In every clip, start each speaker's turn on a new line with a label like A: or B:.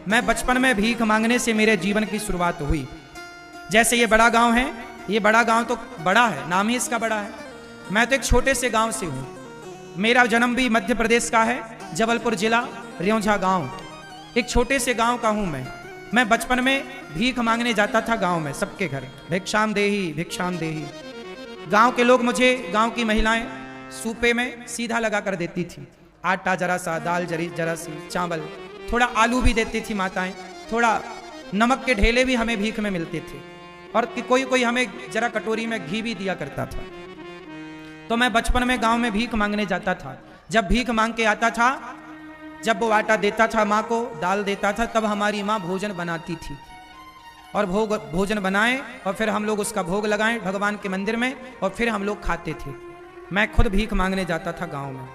A: मैं बचपन में भीख मांगने से मेरे जीवन की शुरुआत हुई। जैसे ये बड़ा गांव है, ये बड़ा गांव तो बड़ा है, नाम ही इसका बड़ा है। मैं तो एक छोटे से गांव से हूँ। मेरा जन्म भी मध्य प्रदेश का है, जबलपुर जिला, रेौंझा गांव। एक छोटे से गांव का हूँ मैं बचपन में भीख मांगने जाता था गांव में, सबके घर, भिक्षाम देही भिक्षाम देही। गांव के लोग मुझे, गांव की महिलाएं सूपे में सीधा लगा कर देती थी, आटा जरा सा, दाल जरा सी, चावल, थोड़ा आलू भी देती थी माताएं, थोड़ा नमक के ढेले भी हमें भीख में मिलते थे, और कोई हमें जरा कटोरी में घी भी दिया करता था। तो मैं बचपन में गांव में भीख मांगने जाता था। जब भीख मांग के आता था, जब वो आटा देता था माँ को, दाल देता था, तब हमारी माँ भोजन बनाती थी, और भोजन बनाए और फिर हम लोग उसका भोग लगाएं भगवान के मंदिर में, और फिर हम लोग खाते थे। मैं खुद भीख मांगने जाता था गांव में।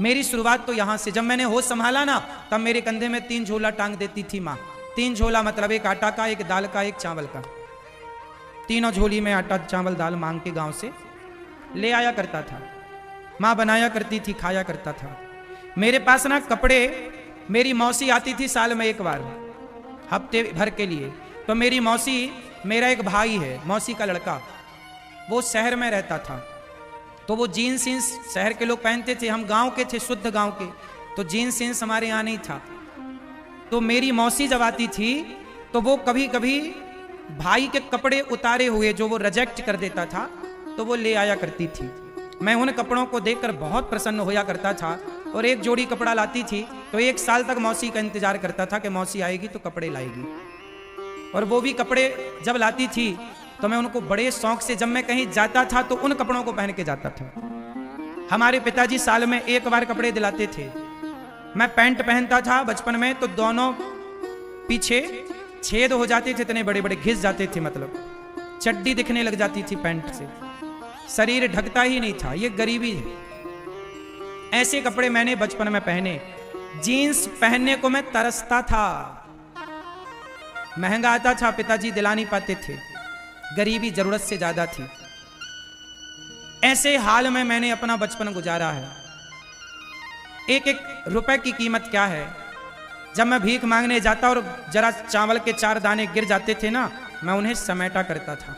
A: मेरी शुरुआत तो यहाँ से, जब मैंने होश संभाला ना, तब मेरे कंधे में 3 झोला टांग देती थी माँ। 3 झोला मतलब एक आटा का, एक दाल का, एक चावल का। तीनों झोली में आटा चावल दाल मांग के गांव से ले आया करता था। माँ बनाया करती थी, खाया करता था। मेरे पास ना कपड़े, मेरी मौसी आती थी साल में एक बार, हफ्ते भर के लिए। तो मेरी मौसी, मेरा एक भाई है, मौसी का लड़का, वो शहर में रहता था। तो वो जीन्स शहर के लोग पहनते थे, हम गांव के थे, शुद्ध गांव के, तो जीन्स हमारे यहाँ नहीं था। तो मेरी मौसी जब आती थी तो वो कभी कभी भाई के कपड़े उतारे हुए जो वो रिजेक्ट कर देता था, तो वो ले आया करती थी। मैं उन कपड़ों को देखकर बहुत प्रसन्न होया करता था, और एक जोड़ी कपड़ा लाती थी तो 1 साल तक मौसी का इंतजार करता था कि मौसी आएगी तो कपड़े लाएगी। और वो भी कपड़े जब लाती थी तो मैं उनको बड़े शौक से, जब मैं कहीं जाता था तो उन कपड़ों को पहन के जाता था। हमारे पिताजी साल में 1 बार कपड़े दिलाते थे। मैं पैंट पहनता था बचपन में, तो दोनों पीछे छेद हो जाते थे, इतने बड़े बड़े घिस जाते थे, मतलब चड्डी दिखने लग जाती थी पैंट से, शरीर ढकता ही नहीं था। ये गरीबी है। ऐसे कपड़े मैंने बचपन में पहने। जीन्स पहनने को मैं तरसता था, महंगा आता था, पिताजी दिला नहीं पाते थे, गरीबी जरूरत से ज्यादा थी। ऐसे हाल में मैंने अपना बचपन गुजारा है। एक एक रुपए की कीमत क्या है। जब मैं भीख मांगने जाता और जरा चावल के 4 दाने गिर जाते थे ना, मैं उन्हें समेटा करता था।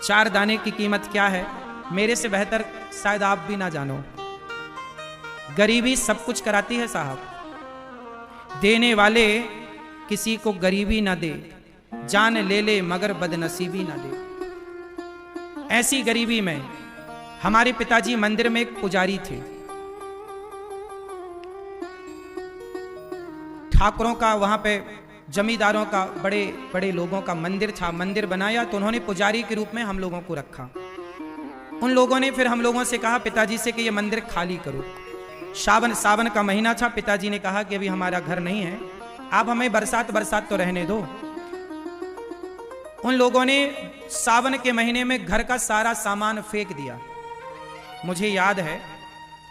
A: 4 दाने की कीमत क्या है, मेरे से बेहतर शायद आप भी ना जानो। गरीबी सब कुछ कराती है साहब। देने वाले किसी को गरीबी ना दे, जान ले ले मगर बदनसीबी ना दे। ऐसी गरीबी में हमारे पिताजी मंदिर में एक पुजारी थे। ठाकुरों का, वहां पे जमींदारों का, बड़े बड़े लोगों का मंदिर था। मंदिर बनाया तो उन्होंने पुजारी के रूप में हम लोगों को रखा। उन लोगों ने फिर हम लोगों से कहा पिताजी से कि ये मंदिर खाली करो। सावन का महीना था। पिताजी ने कहा कि अभी हमारा घर नहीं है, आप हमें बरसात तो रहने दो। उन लोगों ने सावन के महीने में घर का सारा सामान फेंक दिया। मुझे याद है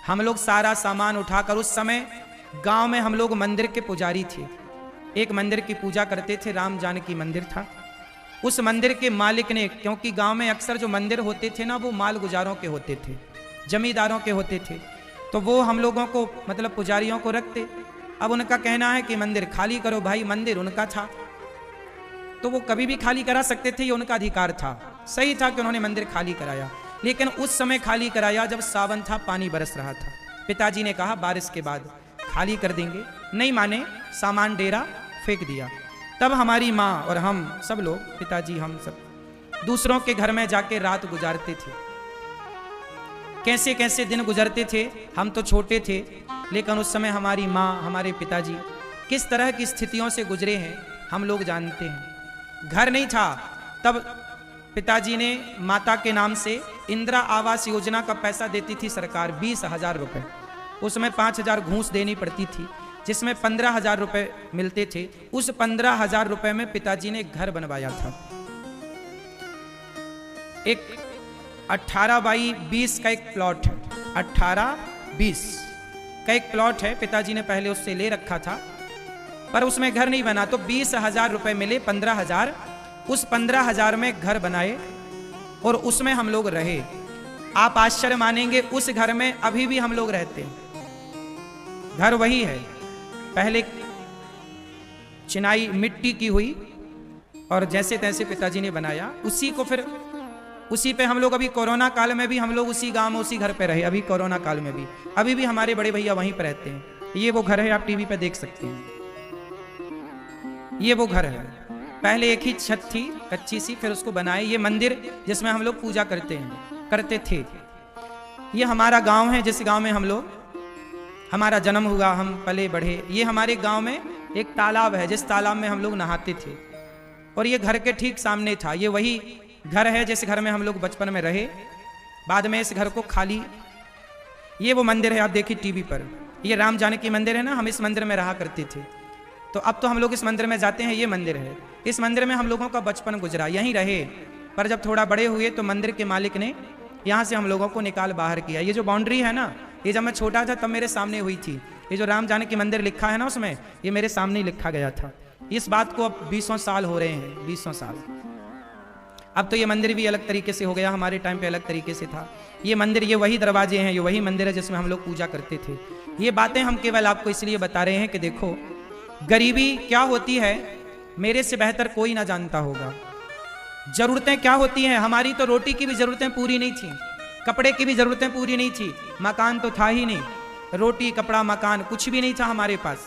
A: हम लोग सारा सामान उठाकर, उस समय गांव में हम लोग मंदिर के पुजारी थे, एक मंदिर की पूजा करते थे, राम जानकी मंदिर था। उस मंदिर के मालिक ने, क्योंकि गांव में अक्सर जो मंदिर होते थे ना, वो माल गुजारों के होते थे, जमींदारों के होते थे, तो वो हम लोगों को, मतलब पुजारियों को रखते। अब उनका कहना है कि मंदिर खाली करो। भाई मंदिर उनका था तो वो कभी भी खाली करा सकते थे, ये उनका अधिकार था। सही था कि उन्होंने मंदिर खाली कराया, लेकिन उस समय खाली कराया जब सावन था, पानी बरस रहा था। पिताजी ने कहा बारिश के बाद खाली कर देंगे, नहीं माने, सामान डेरा फेंक दिया। तब हमारी माँ और हम सब लोग, पिताजी हम सब, दूसरों के घर में जाके रात गुजारते थे। कैसे कैसे दिन गुजरते थे। हम तो छोटे थे, लेकिन उस समय हमारी माँ, हमारे पिताजी किस तरह की स्थितियों से गुजरे हैं हम लोग जानते हैं। घर नहीं था तब पिताजी ने माता के नाम से इंदिरा आवास योजना का पैसा देती थी सरकार, 20,000 रुपये। उसमें 5,000 घूस देनी पड़ती थी, जिसमें 15,000 रुपये मिलते थे। उस 15,000 रुपये में पिताजी ने एक घर बनवाया था। एक 18x20 का एक प्लॉट है, 18-20 का एक प्लॉट है। पिताजी ने पहले उससे ले रखा था, पर उसमें घर नहीं बना, तो 20,000 रुपये मिले, 15,000। उस 15,000 में घर बनाए और उसमें हम लोग रहे। आप आश्चर्य मानेंगे, उस घर में अभी भी हम लोग रहते हैं। घर वही है, पहले चिनाई मिट्टी की हुई और जैसे तैसे पिताजी ने बनाया, उसी को फिर उसी पे हम लोग अभी कोरोना काल में भी हम लोग उसी गांव में उसी घर पे रहे। अभी कोरोना काल में भी अभी भी हमारे बड़े भैया वहीं पर रहते हैं। ये वो घर है, आप टीवी पे देख सकते हैं। ये वो घर है। पहले एक ही छत थी कच्ची सी, फिर उसको बनाए। ये मंदिर जिसमें हम लोग पूजा करते थे। ये हमारा गांव है, जिस गांव में हम लोग हमारा जन्म हुआ, हम पले बढ़े। ये हमारे गांव में एक तालाब है, जिस तालाब में हम लोग नहाते थे। और ये घर के ठीक सामने था। ये वही घर है जिस घर में हम लोग बचपन में रहे। बाद में इस घर को खाली, ये वो मंदिर है, आप देखिए टीवी पर। ये राम जानकी मंदिर है ना, हम इस मंदिर में रहा करते थे। तो अब तो हम लोग इस मंदिर में जाते हैं। ये मंदिर है, इस मंदिर में हम लोगों का बचपन गुजरा, यहीं रहे। पर जब थोड़ा बड़े हुए तो मंदिर के मालिक ने यहाँ से हम लोगों को निकाल बाहर किया। ये जो बाउंड्री है ना, ये जब मैं छोटा था तब मेरे सामने हुई थी। ये जो राम जानकी मंदिर लिखा है ना, उसमें ये मेरे सामने ही लिखा गया था। इस बात को अब 20 साल हो रहे हैं, 20 साल। अब तो ये मंदिर भी अलग तरीके से हो गया, हमारे टाइम पे अलग तरीके से था। ये मंदिर, ये वही दरवाजे हैं, ये वही मंदिर है जिसमें हम लोग पूजा करते थे। ये बातें हम केवल आपको इसलिए बता रहे हैं कि देखो गरीबी क्या होती है, मेरे से बेहतर कोई ना जानता होगा। जरूरतें क्या होती हैं, हमारी तो रोटी की भी जरूरतें पूरी नहीं थी, कपड़े की भी जरूरतें पूरी नहीं थी, मकान तो था ही नहीं। रोटी कपड़ा मकान कुछ भी नहीं था हमारे पास,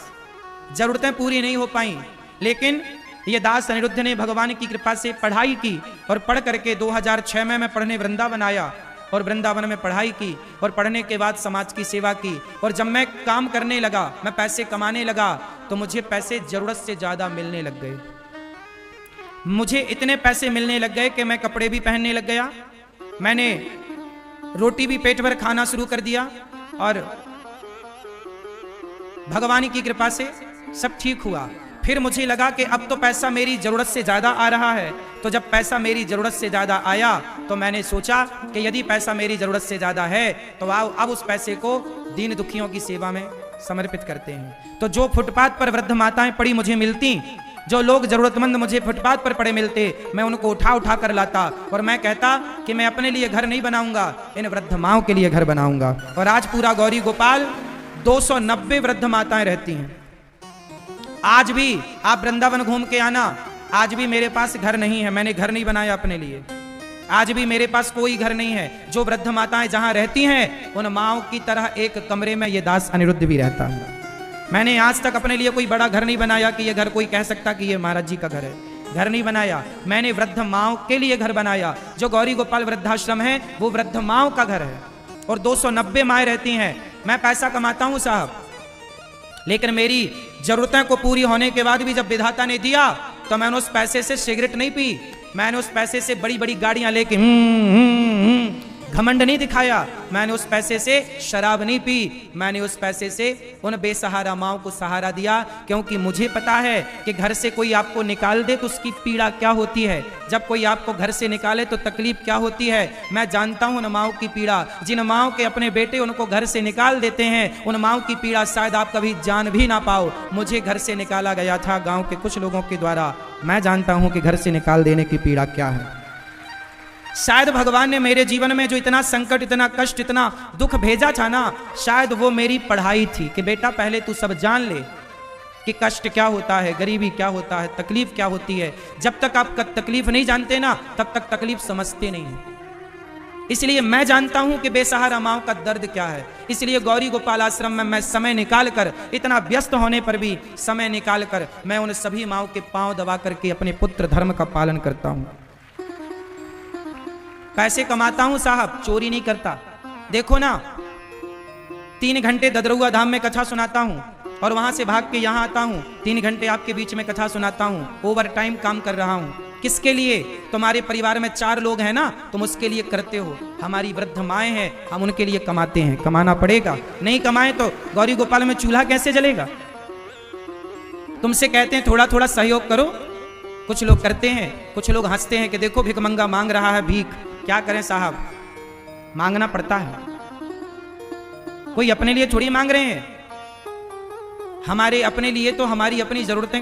A: जरूरतें पूरी नहीं हो पाई। लेकिन ये दास अनिरुद्ध ने भगवान की कृपा से पढ़ाई की और पढ़ करके 2006 में मैं पढ़ने वृंदावन आया और वृंदावन में पढ़ाई की और पढ़ने के बाद समाज की सेवा की। और जब मैं काम करने लगा, मैं पैसे कमाने लगा, तो मुझे पैसे जरूरत से ज्यादा मिलने लग गए। मुझे इतने पैसे मिलने लग गए कि मैं कपड़े भी पहनने लग गया, मैंने रोटी भी पेट भर खाना शुरू कर दिया और भगवान की कृपा से सब ठीक हुआ। फिर मुझे लगा कि अब तो पैसा मेरी जरूरत से ज्यादा आ रहा है। तो जब पैसा मेरी जरूरत से ज्यादा आया तो मैंने सोचा कि यदि पैसा मेरी जरूरत से ज्यादा है तो अब उस पैसे को दीन दुखियों की सेवा में समर्पित करते हैं। तो जो फुटपाथ पर वृद्ध माताएं पड़ी मुझे मिलती, जो लोग जरूरतमंद मुझे फुटपाथ पर पड़े मिलते, मैं उनको उठा उठा कर लाता और मैं कहता कि मैं अपने लिए घर नहीं बनाऊंगा, इन वृद्ध माओं के लिए घर बनाऊंगा। और आज पूरा गौरी गोपाल 290 वृद्ध माताएं रहती हैं। आज भी आप वृंदावन घूम के आना, आज भी मेरे पास घर नहीं है, मैंने घर नहीं बनाया अपने लिए। आज भी मेरे पास कोई घर नहीं है। जो वृद्ध माताएं जहां रहती हैं, उन माओं की तरह एक कमरे में ये दास अनिरुद्ध भी रहता है। मैंने आज तक अपने लिए कोई बड़ा घर नहीं बनाया कि ये घर कोई कह सकता कि ये महाराज जी का घर है। घर नहीं बनाया, मैंने वृद्ध माओं के लिए घर बनाया। जो गौरी गोपाल वृद्धाश्रम है वो वृद्ध माओं का घर है और 290 माएँ रहती हैं। मैं पैसा कमाता हूं साहब, लेकिन मेरी जरूरतें को पूरी होने के बाद भी जब विधाता ने दिया तो मैंने उस पैसे से सिगरेट नहीं पी, मैंने उस पैसे से बड़ी बड़ी गाड़ियां लेके घमंड नहीं दिखाया, मैंने उस पैसे से शराब नहीं पी, मैंने उस पैसे से उन बेसहारा माओं को सहारा दिया। क्योंकि मुझे पता है कि घर से कोई आपको निकाल दे तो उसकी पीड़ा क्या होती है, जब कोई आपको घर से निकाले तो तकलीफ क्या होती है। मैं जानता हूं उन माओं की पीड़ा, जिन माओं के अपने बेटे उनको घर से निकाल देते हैं, उन माओं की पीड़ा शायद आप कभी जान भी ना पाओ। मुझे घर से निकाला गया था गांव के कुछ लोगों के द्वारा, मैं जानता हूं कि घर से निकाल देने की पीड़ा क्या है। शायद भगवान ने मेरे जीवन में जो इतना संकट, इतना कष्ट, इतना दुख भेजा था ना, शायद वो मेरी पढ़ाई थी कि बेटा पहले तू सब जान ले कि कष्ट क्या होता है, गरीबी क्या होता है, तकलीफ क्या होती है। जब तक आप तकलीफ नहीं जानते ना, तब तक तकलीफ समझते नहीं है। इसलिए मैं जानता हूं कि बेसहारा माओं का दर्द क्या है। इसलिए गौरी गोपाल आश्रम में मैं समय निकाल कर, इतना व्यस्त होने पर भी समय निकाल कर, मैं उन सभी माओं के पांव दबा करके अपने पुत्र धर्म का पालन करता हूं। पैसे कमाता हूं साहब, चोरी नहीं करता। देखो ना, 3 घंटे ददरुआ धाम में कथा सुनाता हूं और वहां से भाग के यहां आता हूं, 3 घंटे आपके बीच में कथा सुनाता हूं, ओवर टाइम काम कर रहा हूं। किसके लिए? तुम्हारे परिवार में 4 लोग हैं ना, तुम उसके लिए करते हो। हमारी वृद्ध माएँ हैं, हम उनके लिए कमाते हैं, कमाना पड़ेगा। नहीं कमाए तो गौरी गोपाल में चूल्हा कैसे जलेगा। तुमसे कहते हैं थोड़ा थोड़ा सहयोग करो, कुछ लोग करते हैं, कुछ लोग हंसते हैं कि देखो भिखमंगा मांग रहा है भीख। क्या करें साहब, मांगना पड़ता है। कोई अपने लिए थोड़ी मांग रहे हैं, हमारे अपने लिए तो हमारी अपनी जरूरतें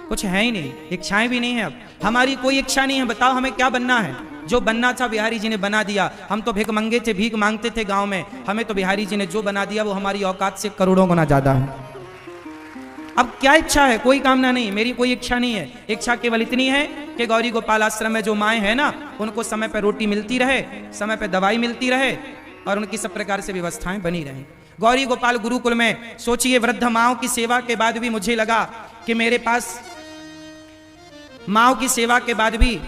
A: कुछ है ही नहीं, इच्छाएं भी नहीं है। अब हमारी कोई इच्छा नहीं है। बताओ हमें क्या बनना है? जो बनना था बिहारी जी ने बना दिया। हम तो भिख मंगे थे, भीख मांगते थे गांव में, हमें तो बिहारी जी ने जो बना दिया वो हमारी औकात से करोड़ों गुना ज्यादा है। अब क्या इच्छा है? कोई कामना नहीं, मेरी कोई इच्छा नहीं है। इच्छा केवल इतनी है कि गौरी गोपाल आश्रम में जो माएँ हैं ना, उनको समय पर रोटी मिलती रहे, समय पर दवाई मिलती रहे और उनकी सब प्रकार से व्यवस्थाएं बनी रहें। गौरी गोपाल गुरुकुल में सोचिए, वृद्ध माओ की सेवा के बाद भी मुझे लगा कि मेरे पास माओ की सेवा के बाद भी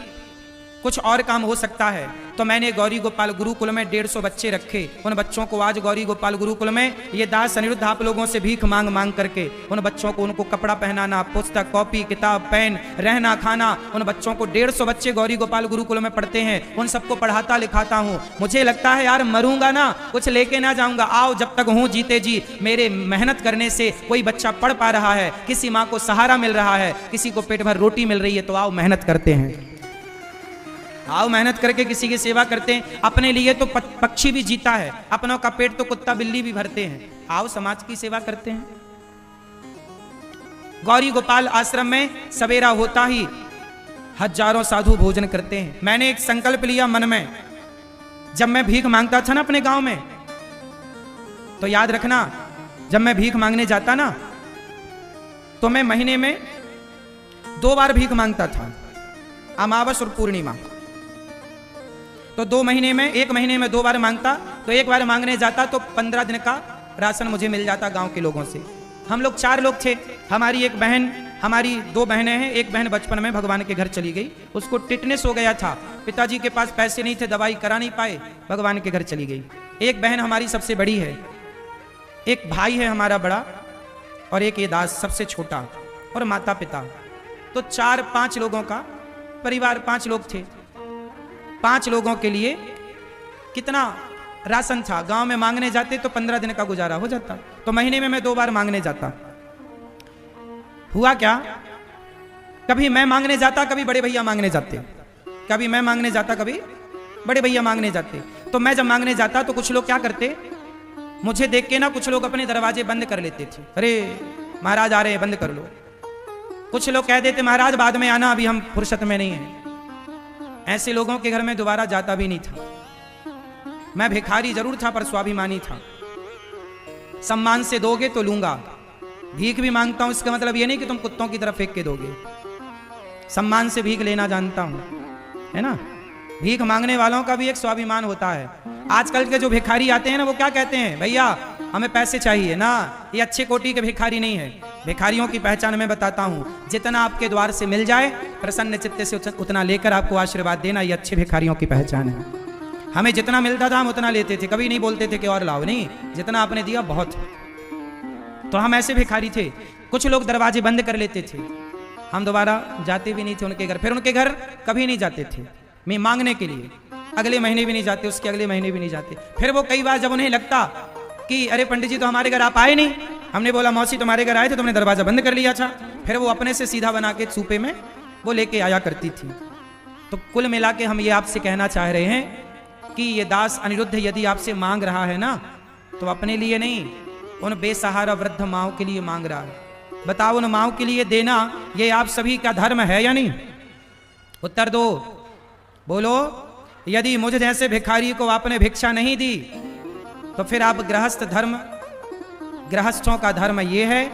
A: कुछ और काम हो सकता है। तो मैंने गौरी गोपाल गुरुकुल में 150 बच्चे रखे। उन बच्चों को आज गौरी गोपाल गुरुकुल में ये दास अनिरुद्ध आप लोगों से भीख मांग मांग करके उन बच्चों को उनको कपड़ा पहनाना, पुस्तक, कॉपी, किताब, पेन, रहना, खाना, उन बच्चों को 150 बच्चे गौरी गोपाल गुरुकुल में पढ़ते हैं, उन सबको पढ़ाता लिखाता हूँ। मुझे लगता है यार मरूंगा ना, कुछ लेके ना जाऊंगा। आओ, जब तक हूँ जीते जी, मेरे मेहनत करने से कोई बच्चा पढ़ पा रहा है, किसी माँ को सहारा मिल रहा है, किसी को पेट भर रोटी मिल रही है, तो आओ मेहनत करते हैं। आओ मेहनत करके किसी की सेवा करते हैं। अपने लिए तो पक्षी भी जीता है, अपनों का पेट तो कुत्ता बिल्ली भी भरते हैं। आओ समाज की सेवा करते हैं। गौरी गोपाल आश्रम में सवेरा होता ही हजारों साधु भोजन करते हैं। मैंने एक संकल्प लिया मन में, जब मैं भीख मांगता था ना अपने गांव में, तो याद रखना, जब मैं भीख मांगने जाता ना, तो मैं महीने में 2 बार भीख मांगता था, अमावस और पूर्णिमा। तो 2 महीने में, 1 महीने में 2 बार मांगता, तो 1 बार मांगने जाता तो 15 दिन का राशन मुझे मिल जाता गांव के लोगों से। हम लोग 4 लोग थे, हमारी एक बहन, हमारी 2 बहनें हैं। एक बहन बचपन में भगवान के घर चली गई, उसको टिटनेस हो गया था, पिताजी के पास पैसे नहीं थे, दवाई करा नहीं पाए, भगवान के घर चली गई। एक बहन हमारी सबसे बड़ी है, एक भाई है हमारा बड़ा, और एक ये दास सबसे छोटा, और माता पिता। तो 4-5 लोगों का परिवार, 5 लोग थे। 5 लोगों के लिए कितना राशन था? गांव में मांगने जाते तो 15 दिन का गुजारा हो जाता। तो महीने में मैं 2 बार मांगने जाता। हुआ क्या, कभी मैं मांगने जाता, कभी बड़े भैया मांगने जाते। कभी मैं मांगने जाता, कभी बड़े भैया मांगने जाते। तो मैं जब मांगने जाता तो कुछ लोग क्या करते, मुझे देख के ना कुछ लोग अपने दरवाजे बंद कर लेते थे। अरे महाराज आ रहे हैं, बंद कर लो। कुछ लोग कह देते, महाराज बाद में आना, अभी हम फुर्सत में नहीं है। ऐसे लोगों के घर में दोबारा जाता भी नहीं था। मैं भिखारी जरूर था पर स्वाभिमानी था। सम्मान से दोगे तो लूंगा। भीख भी मांगता हूं, इसका मतलब ये नहीं कि तुम कुत्तों की तरफ फेंक के दोगे। सम्मान से भीख लेना जानता हूं, है ना। भीख मांगने वालों का भी एक स्वाभिमान होता है। आजकल के जो भिखारी आते हैं ना, वो क्या कहते हैं, भैया हमें पैसे चाहिए ना। ये अच्छे कोटि के भिखारी नहीं है। भिखारियों की पहचान मैं बताता हूं, जितना आपके द्वार से मिल जाए प्रसन्न चित्त से उतना लेकर आपको आशीर्वाद देना, ये अच्छे भिखारियों की पहचान है। हमें जितना मिलता था हम उतना लेते थे, कभी नहीं बोलते थे कि और लाओ, नहीं, जितना आपने दिया बहुत। तो हम ऐसे भिखारी थे। कुछ लोग दरवाजे बंद कर लेते थे, हम दोबारा जाते भी नहीं थे उनके घर। फिर उनके घर कभी नहीं जाते थे मैं मांगने के लिए, अगले महीने भी नहीं जाते, उसके अगले महीने भी नहीं जाते। फिर वो कई बार जब उन्हें लगता कि अरे पंडित जी तो हमारे घर आप आए नहीं, हमने बोला मौसी तुम्हारे घर आए थे, तुमने दरवाजा बंद कर लिया था, फिर वो अपने से सीधा बना के सूपे में वो लेके आया करती थी। तो कुल मिला के हम ये आपसे कहना चाह रहे हैं कि ये दास अनिरुद्ध यदि आपसे मांग रहा है ना, तो अपने लिए नहीं, उन बेसहारा वृद्ध माओ के लिए मांग रहा है। बताओ, उन माओ के लिए देना ये आप सभी का धर्म है या नहीं? उत्तर दो, बोलो। यदि मुझ जैसे भिखारी को आपने भिक्षा नहीं दी, तो फिर आप गृहस्थों का धर्म ये है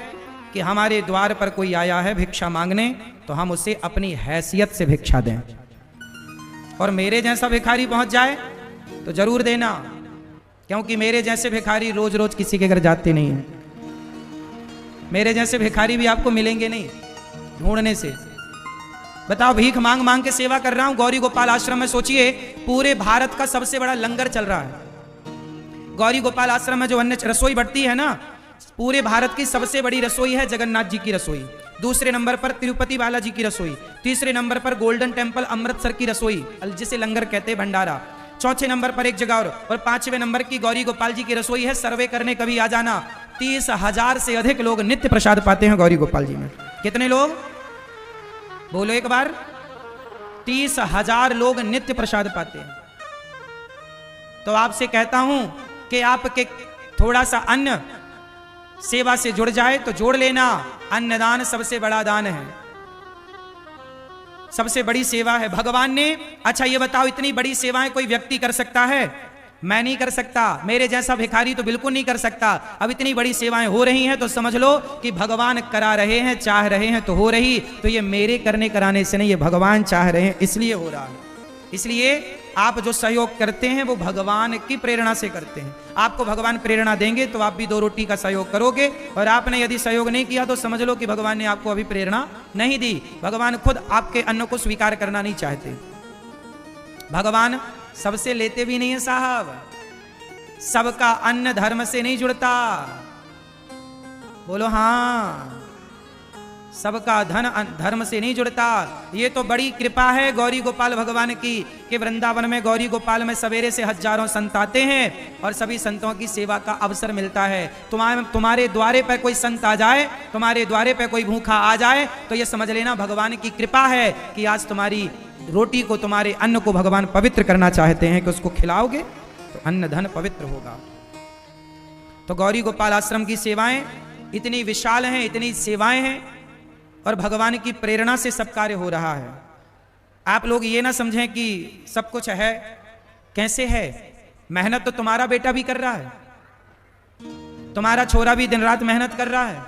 A: कि हमारे द्वार पर कोई आया है भिक्षा मांगने, तो हम उसे अपनी हैसियत से भिक्षा दें। और मेरे जैसा भिखारी पहुंच जाए तो जरूर देना, क्योंकि मेरे जैसे भिखारी रोज रोज किसी के घर जाते नहीं हैं। मेरे जैसे भिखारी भी आपको मिलेंगे नहीं ढूंढने से। बताओ, भीख मांग मांग के सेवा कर रहा हूं गौरी गोपाल आश्रम में। सोचिए, पूरे भारत का सबसे बड़ा लंगर चल रहा है। गौरी गोपाल आश्रम में जो अन्न रसोई बढ़ती है ना, पूरे भारत की सबसे बड़ी रसोई है जगन्नाथ जी की रसोई। दूसरे नंबर पर तिरुपति बालाजी की रसोई। तीसरे नंबर पर गोल्डन टेम्पल अमृतसर की रसोई, जिसे लंगर कहते हैं, भंडारा। चौथे नंबर पर एक जगह और 5वें नंबर की गौरी गोपाल जी की रसोई है। सर्वे करने कभी आ जाना। 30,000 से अधिक लोग नित्य प्रसाद पाते हैं गौरी गोपाल जी में। कितने लोग? बोलो एक बार। 30,000 लोग नित्य प्रसाद पाते हैं। तो आपसे कहता हूं कि आपके थोड़ा सा अन्न सेवा से जुड़ जाए तो जोड़ लेना। अन्नदान सबसे बड़ा दान है, सबसे बड़ी सेवा है भगवान ने। अच्छा ये बताओ, इतनी बड़ी सेवाएं कोई व्यक्ति कर सकता है? मैं नहीं कर सकता, मेरे जैसा भिखारी तो बिल्कुल नहीं कर सकता। अब इतनी बड़ी सेवाएं हो रही हैं तो समझ लो कि भगवान करा रहे हैं, चाह रहे हैं तो हो रही। तो ये मेरे करने कराने से नहीं, ये भगवान चाह रहे हैं इसलिए हो रहा है। इसलिए आप जो सहयोग करते हैं वो भगवान की प्रेरणा से करते हैं। आपको भगवान प्रेरणा देंगे तो आप भी 2 रोटी का सहयोग करोगे, और आपने यदि सहयोग नहीं किया तो समझ लो कि भगवान ने आपको अभी प्रेरणा नहीं दी। भगवान खुद आपके अन्न को स्वीकार करना नहीं चाहते। भगवान सबसे लेते भी नहीं है साहब, सबका अन्न धर्म से नहीं जुड़ता। बोलो हाँ, सबका धन धर्म से नहीं जुड़ता। ये तो बड़ी कृपा है गौरी गोपाल भगवान की कि वृंदावन में गौरी गोपाल में सवेरे से हजारों संत आते हैं और सभी संतों की सेवा का अवसर मिलता है। तुम्हारे द्वारे पर कोई संत आ जाए, तुम्हारे द्वारे पर कोई भूखा आ जाए तो ये समझ लेना भगवान की कृपा है कि आज तुम्हारी रोटी को, तुम्हारे अन्न को भगवान पवित्र करना चाहते हैं कि उसको खिलाओगे तो अन्न धन पवित्र होगा। तो गौरी गोपाल आश्रम की सेवाएं इतनी विशाल हैं, इतनी सेवाएं हैं, और भगवान की प्रेरणा से सब कार्य हो रहा है। आप लोग ये ना समझें कि सब कुछ है, कैसे है। मेहनत तो तुम्हारा बेटा भी कर रहा है, तुम्हारा छोरा भी दिन रात मेहनत कर रहा है।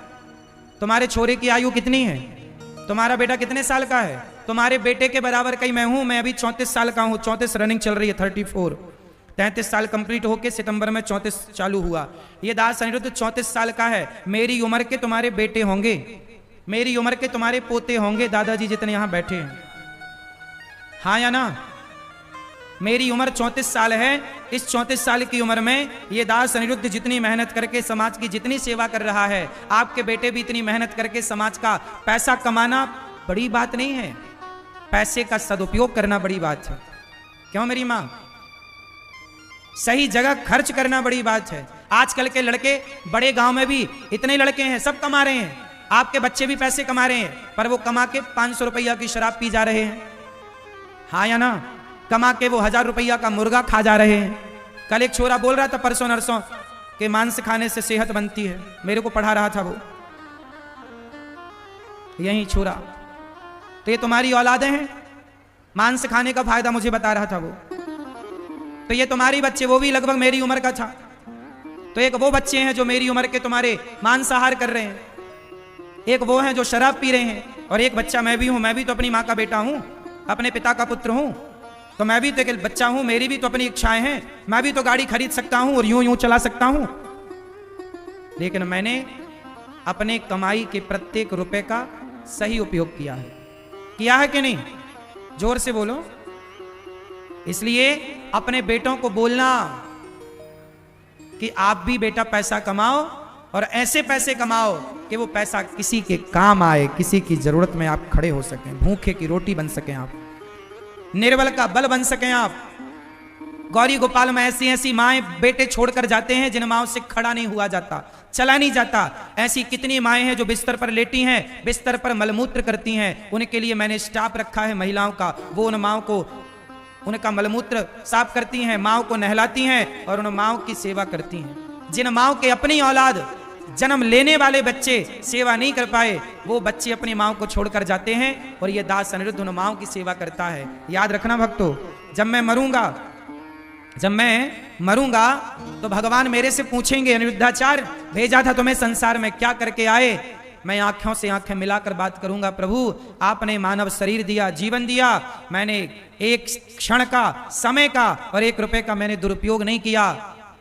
A: तुम्हारे छोरे की आयु कितनी है? तुम्हारा बेटा कितने साल का है? तुम्हारे बेटे के बराबर कहीं मैं हूं, मैं अभी 34 साल का हूं, 34 रनिंग चल रही है, 34 33 साल कंप्लीट होके सितंबर में 34 चालू हुआ। ये दास अनिरुद्ध 34 साल का है। मेरी उम्र के तुम्हारे बेटे होंगे, मेरी उम्र के तुम्हारे पोते होंगे, दादाजी जितने यहां बैठे हैं, हाँ या ना? मेरी उम्र 34 साल है। इस 34 साल की उम्र में ये दास अनिरुद्ध जितनी मेहनत करके समाज की जितनी सेवा कर रहा है, आपके बेटे भी इतनी मेहनत करके समाज का पैसा कमाना बड़ी बात नहीं है, पैसे का सदुपयोग करना बड़ी बात है। क्यों मेरी मां? सही जगह खर्च करना बड़ी बात है। आजकल के लड़के, बड़े गांव में भी इतने लड़के हैं, सब कमा रहे हैं। आपके बच्चे भी पैसे कमा रहे हैं, पर वो कमा के 500 रुपया की शराब पी जा रहे हैं, हाँ या ना? कमा के वो 1000 रुपया का मुर्गा खा जा रहे हैं। कल एक छोरा बोल रहा था परसों नरसों के मांस खाने से सेहत बनती है, मेरे को पढ़ा रहा था वो, यही छोरा। तो ये तुम्हारी औलादें हैं, मांस खाने का फायदा मुझे बता रहा था वो। तो ये तुम्हारी बच्चे, वो भी लगभग मेरी उम्र का था। तो एक वो बच्चे हैं जो मेरी उम्र के तुम्हारे मांसाहार कर रहे हैं, एक वो हैं जो शराब पी रहे हैं, और एक बच्चा मैं भी हूं। मैं भी तो अपनी मां का बेटा हूं, अपने पिता का पुत्र हूं, तो मैं भी तो एक बच्चा हूं, मेरी भी तो अपनी इच्छाएं हैं। मैं भी तो गाड़ी खरीद सकता हूं और यूं यूं चला सकता हूं, लेकिन मैंने अपने कमाई के प्रत्येक रुपए का सही उपयोग किया है कि नहीं? जोर से बोलो। इसलिए अपने बेटों को बोलना कि आप भी बेटा पैसा कमाओ, और ऐसे पैसे कमाओ कि वो पैसा किसी के काम आए, किसी की जरूरत में आप खड़े हो सकें, भूखे की रोटी बन सकें आप, निर्बल का बल बन सकें आप। गौरी गोपाल में ऐसी ऐसी माएं बेटे छोड़कर जाते हैं जिन माओं से खड़ा नहीं हुआ जाता, चला नहीं जाता। ऐसी कितनी माएं हैं जो बिस्तर पर लेटी हैं, बिस्तर पर मलमूत्र करती हैं। उनके लिए मैंने स्टाफ रखा है महिलाओं का, वो उन माओं को उनका मलमूत्र साफ करती हैं, माओं को नहलाती हैं और उन माओं की सेवा करती हैं। जिन माओं के अपनी औलाद, जन्म लेने वाले बच्चे सेवा नहीं कर पाए, वो बच्चे अपनी माओं को छोड़कर जाते हैं, और ये दास अनिरुद्ध उन माओं की सेवा करता है। याद रखना भक्तों, जब मैं मरूंगा तो भगवान मेरे से पूछेंगे, अनिरुद्धाचार्य भेजा था तुम्हें संसार में, क्या करके आए? मैं आंखों से आंखें मिलाकर बात करूंगा, प्रभु आपने मानव शरीर दिया, जीवन दिया, मैंने एक क्षण का, समय का और 1 रुपए का मैंने दुरुपयोग नहीं किया,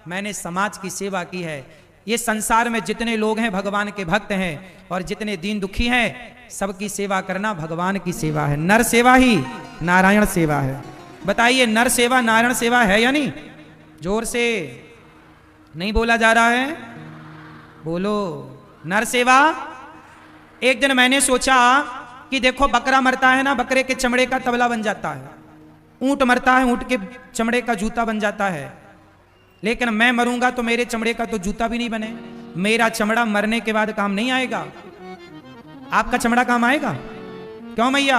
A: मैंने समाज की सेवा की है। ये संसार में जितने लोग हैं भगवान के भक्त हैं, और जितने दीन दुखी हैं सबकी सेवा करना भगवान की सेवा है। नर सेवा ही नारायण सेवा है। बताइए, नर सेवा नारायण सेवा है या नहीं? जोर से नहीं बोला जा रहा है, बोलो। नर सेवा। एक दिन मैंने सोचा कि देखो बकरा मरता है ना, बकरे के चमड़े का तबला बन जाता है, ऊंट मरता है, ऊंट के चमड़े का जूता बन जाता है, लेकिन मैं मरूंगा तो मेरे चमड़े का तो जूता भी नहीं बने। मेरा चमड़ा मरने के बाद काम नहीं आएगा, आपका चमड़ा काम आएगा? क्यों मैया?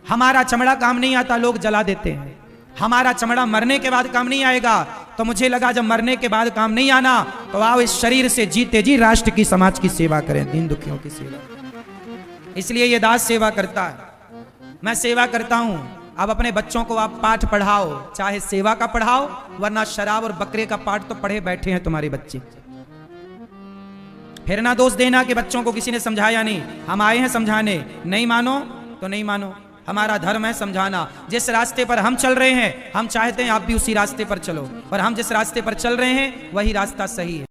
A: हमारा चमड़ा काम नहीं आता, लोग जला देते हैं। हमारा चमड़ा मरने के बाद काम नहीं आएगा। तो मुझे लगा जब मरने के बाद काम नहीं आना तो आओ इस शरीर से जीते जी राष्ट्र की, समाज की सेवा करें, दीन दुखियों की सेवा। इसलिए ये दास सेवा करता है, मैं सेवा करता हूं। अब अपने बच्चों को आप पाठ पढ़ाओ, चाहे सेवा का पढ़ाओ, वरना शराब और बकरे का पाठ तो पढ़े बैठे हैं तुम्हारे बच्चे। फिर ना दोष देना कि बच्चों को किसी ने समझाया नहीं। हम आए हैं समझाने, नहीं मानो तो नहीं मानो, हमारा धर्म है समझाना। जिस रास्ते पर हम चल रहे हैं, हम चाहते हैं आप भी उसी रास्ते पर चलो, और हम जिस रास्ते पर चल रहे हैं वही रास्ता सही है।